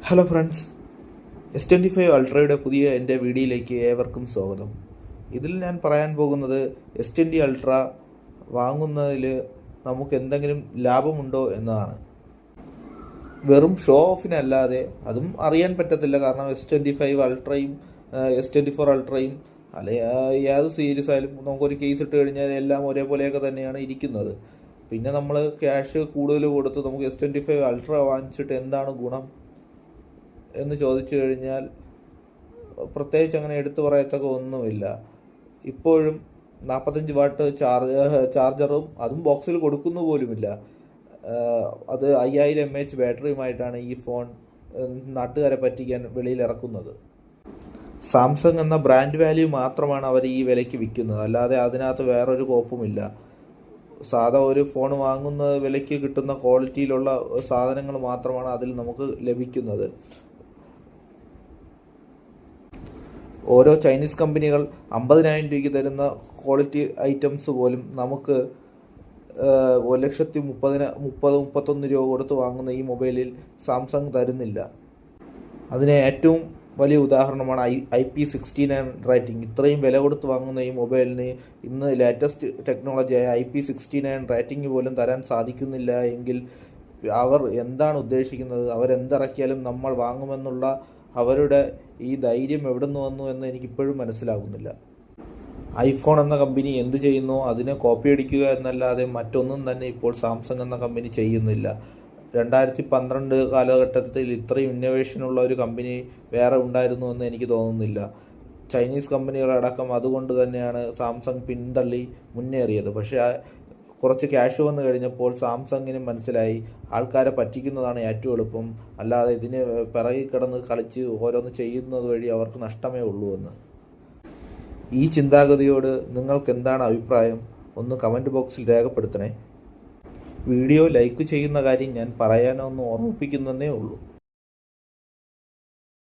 Hello friends, S25 അൾട്രയുടെ പുതിയ എൻ്റെ വീഡിയോയിലേക്ക് ഏവർക്കും സ്വാഗതം. ഇതിൽ ഞാൻ പറയാൻ പോകുന്നത് S20 അൾട്ര വാങ്ങുന്നതിൽ നമുക്ക് എന്തെങ്കിലും ലാഭമുണ്ടോ എന്നതാണ്. വെറും ഷോ ഓഫിനല്ലാതെ അതും അറിയാൻ പറ്റത്തില്ല. കാരണം S25 അൾട്രയും S24 അൾട്രയും ഏത് സീരീസ് ആയാലും നമുക്കൊരു കേസ് ഇട്ട് കഴിഞ്ഞാൽ എല്ലാം ഒരേപോലെയൊക്കെ തന്നെയാണ് ഇരിക്കുന്നത്. പിന്നെ നമ്മൾ ക്യാഷ് കൂടുതൽ കൊടുത്ത് നമുക്ക് S25 അൾട്ര വാങ്ങിച്ചിട്ട് എന്താണ് ഗുണം എന്ന് ചോദിച്ചു കഴിഞ്ഞാൽ പ്രത്യേകിച്ച് അങ്ങനെ എടുത്തു പറയത്തക്ക ഒന്നുമില്ല. ഇപ്പോഴും 45 വാട്ട് ചാർജറും അതും ബോക്സിൽ കൊടുക്കുന്നു പോലുമില്ല. അത് 5000 mAh ബാറ്ററിയുമായിട്ടാണ് ഈ ഫോൺ നാട്ടുകാരെ പറ്റിക്കാൻ വെളിയിൽ ഇറക്കുന്നത്. സാംസങ് എന്ന ബ്രാൻഡ് വാല്യൂ മാത്രമാണ് അവർ ഈ വിലയ്ക്ക് വിൽക്കുന്നത്, അല്ലാതെ അതിനകത്ത് വേറൊരു കോപ്പുമില്ല. സാധാ ഒരു ഫോൺ വാങ്ങുന്ന വിലയ്ക്ക് കിട്ടുന്ന ക്വാളിറ്റിയിലുള്ള സാധനങ്ങൾ മാത്രമാണ് അതിൽ നമുക്ക് ലഭിക്കുന്നത്. ഓരോ ചൈനീസ് കമ്പനികൾ 50,000 രൂപയ്ക്ക് തരുന്ന ക്വാളിറ്റി ഐറ്റംസ് പോലും നമുക്ക് 1,30,000 രൂപ കൊടുത്ത് വാങ്ങുന്ന ഈ മൊബൈലിൽ സാംസങ് തരുന്നില്ല. അതിന് ഏറ്റവും വലിയ ഉദാഹരണമാണ് IP69 റേറ്റിംഗ്. ഇത്രയും വില കൊടുത്ത് വാങ്ങുന്ന ഈ മൊബൈലിന് ഇന്ന് ലേറ്റസ്റ്റ് ടെക്നോളജിയായ IP69 റേറ്റിംഗ് പോലും തരാൻ സാധിക്കുന്നില്ല എങ്കിൽ അവർ എന്താണ് ഉദ്ദേശിക്കുന്നത്? അവരെന്തിറക്കിയാലും നമ്മൾ വാങ്ങുമെന്നുള്ള അവരുടെ ഈ ധൈര്യം എവിടെ നിന്ന് വന്നു എന്ന് എനിക്കിപ്പോഴും മനസ്സിലാകുന്നില്ല. ഐഫോൺ എന്ന കമ്പനി എന്ത് ചെയ്യുന്നോ അതിനെ കോപ്പി അടിക്കുക എന്നല്ലാതെ മറ്റൊന്നും തന്നെ ഇപ്പോൾ സാംസങ് എന്ന കമ്പനി ചെയ്യുന്നില്ല. 2012 കാലഘട്ടത്തിൽ ഇത്രയും ഇന്നോവേഷനുള്ള ഒരു കമ്പനി വേറെ ഉണ്ടായിരുന്നു എന്ന് എനിക്ക് തോന്നുന്നില്ല. ചൈനീസ് കമ്പനികളടക്കം അതുകൊണ്ട് തന്നെയാണ് സാംസങ് പിന്തള്ളി മുന്നേറിയത്. പക്ഷേ കുറച്ച് ക്യാഷ് വന്നു കഴിഞ്ഞപ്പോൾ സാംസങ്ങിന് മനസ്സിലായി ആൾക്കാരെ പറ്റിക്കുന്നതാണ് ഏറ്റവും എളുപ്പം, അല്ലാതെ ഇതിന് പിറകിൽ കിടന്ന് കളിച്ച് ഓരോന്ന് ചെയ്യുന്നത് വഴി അവർക്ക് നഷ്ടമേ ഉള്ളൂ എന്ന്. ഈ ചിന്താഗതിയോട് നിങ്ങൾക്ക് എന്താണ് അഭിപ്രായം? ഒന്ന് കമൻറ്റ് ബോക്സിൽ രേഖപ്പെടുത്തണേ. വീഡിയോ ലൈക്ക് ചെയ്യുന്ന കാര്യം ഞാൻ പറയാനൊന്ന് ഓർമ്മിപ്പിക്കുന്നതേ ഉള്ളൂ.